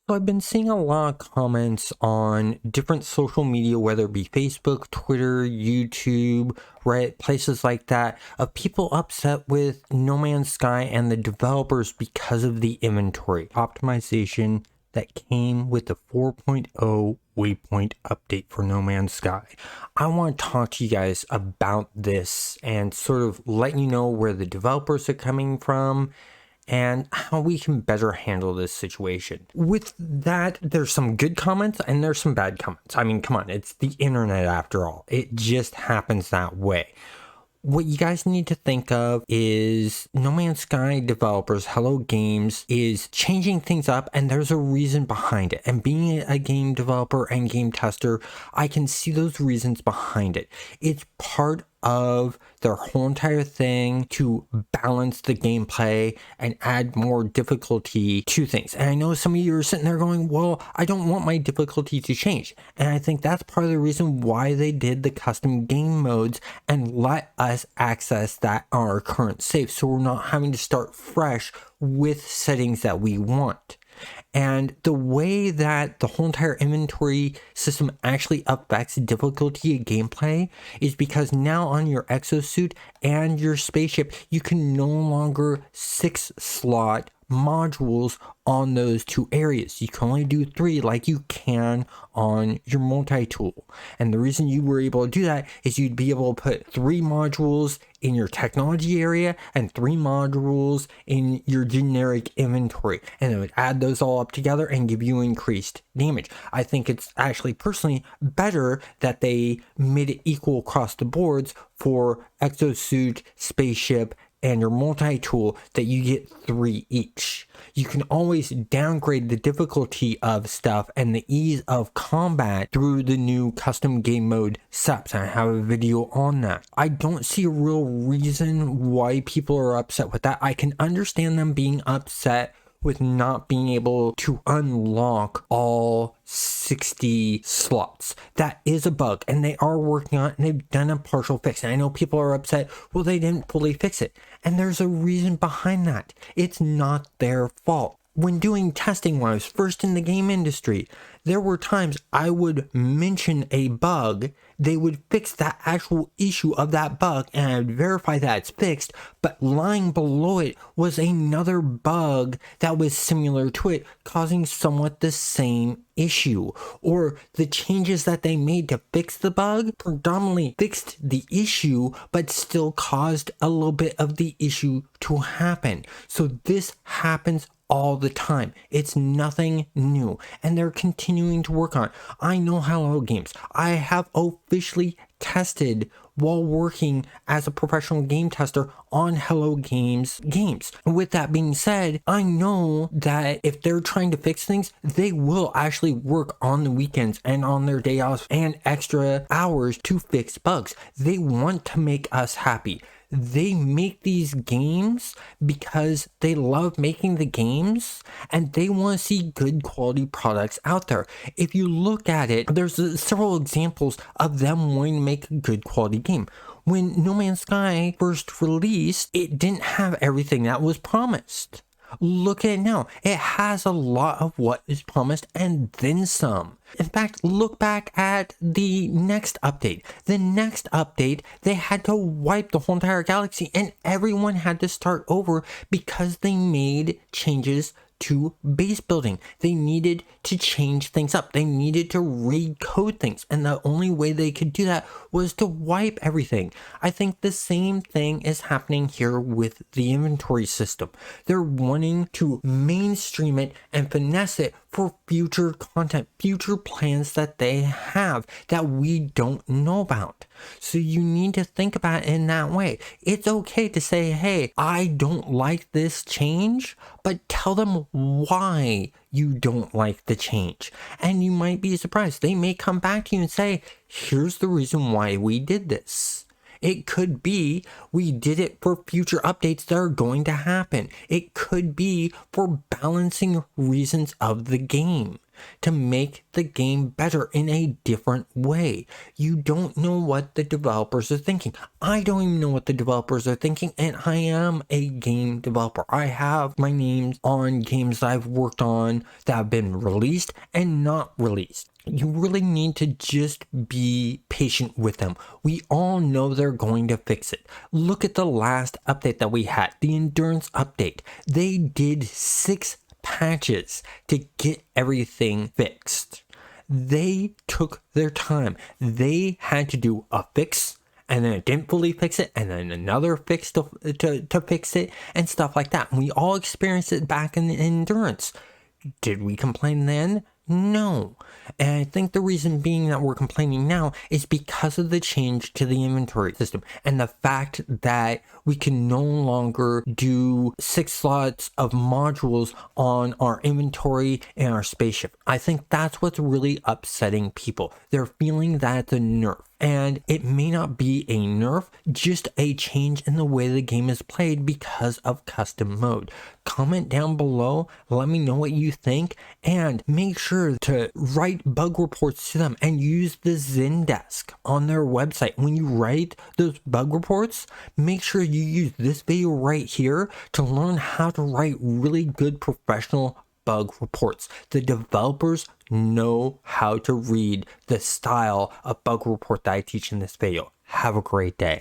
So I've been seeing a lot of comments on different social media, whether it be Facebook, Twitter, YouTube, Reddit, places like that, of people upset with No Man's Sky and the developers because of the inventory optimization that came with the 4.0 Waypoint update for No Man's Sky. I want to talk to you guys about this and sort of let you know where the developers are coming from and how we can better handle this situation. With that, there's some good comments and there's some bad comments. I mean, come on, it's the internet after all. It just happens that way. What you guys need to think of is No Man's Sky developers, Hello Games, is changing things up, and there's a reason behind it. And being a game developer and game tester, I can see those reasons behind it. It's part of their whole entire thing to balance the gameplay and add more difficulty to things. And I know some of you are sitting there going, well, I don't want my difficulty to change. And I think that's part of the reason why they did the custom game modes and let us access that on our current save, so we're not having to start fresh with settings that we want. And the way that the whole entire inventory system actually affects difficulty of gameplay is because now on your exosuit and your spaceship, you can no longer 6-slot modules on those two areas. You can only do 3 like you can on your multi-tool. And the reason you were able to do that is you'd be able to put 3 modules in your technology area and 3 modules in your generic inventory, and it would add those all up together and give you increased damage. I think it's actually personally better that they made it equal across the boards for exosuit, spaceship, and your multi-tool, that you get 3 each. You can always downgrade the difficulty of stuff and the ease of combat through the new custom game mode setups, and I have a video on that. I don't see a real reason why people are upset with that. I can understand them being upset with not being able to unlock all 60 slots. That is a bug, and they are working on it, and they've done a partial fix. And I know people are upset, well, they didn't fully fix it. And there's a reason behind that. It's not their fault. When doing testing when I was first in the game industry, there were times I would mention a bug, they would fix that actual issue of that bug, and I would verify that it's fixed, but lying below it was another bug that was similar to it, causing somewhat the same issue. Or the changes that they made to fix the bug predominantly fixed the issue, but still caused a little bit of the issue to happen. So this happens all the time. It's nothing new, and they're continuing to work on it. I know Hello Games. I have officially tested while working as a professional game tester on Hello Games games. With that being said, I know that if they're trying to fix things, they will actually work on the weekends and on their day offs and extra hours to fix bugs. They want to make us happy. They make these games because they love making the games, and they want to see good quality products out there. If you look at it, there's several examples of them wanting to make a good quality game. When No Man's Sky first released, it didn't have everything that was promised. Look at it now. It has a lot of what is promised and then some. In fact, look back at the next update. The next update, they had to wipe the whole entire galaxy, and everyone had to start over because they made changes to base building. They needed to change things up. They needed to recode things, and the only way they could do that was to wipe everything. I think the same thing is happening here with the inventory system. They're wanting to mainstream it and finesse it for future content, future plans that they have that we don't know about. So you need to think about it in that way. It's okay to say, hey, I don't like this change, but tell them why you don't like the change. And you might be surprised. They may come back to you and say, here's the reason why we did this. It could be we did it for future updates that are going to happen. It could be for balancing reasons of the game to make the game better in a different way. You don't know what the developers are thinking. I don't even know what the developers are thinking, and I am a game developer. I have my names on games that I've worked on that have been released and not released. You really need to just be patient with them. We all know they're going to fix it. Look at the last update that we had, the endurance update. They did 6 patches to get everything fixed. They took their time. They had to do a fix, and then it didn't fully fix it, and then another fix to fix it, and stuff like that. And we all experienced it back in endurance. Did we complain then? No. And I think the reason being that we're complaining now is because of the change to the inventory system and the fact that we can no longer do 6 slots of modules on our inventory and our spaceship. I think that's what's really upsetting people. They're feeling that it's a nerf. And it may not be a nerf, just a change in the way the game is played because of custom mode. Comment down below, let me know what you think, and make sure to write bug reports to them and use the Zendesk on their website. When you write those bug reports, make sure you use this video right here to learn how to write really good professional bug reports. The developers know how to read the style of bug report that I teach in this video. Have a great day.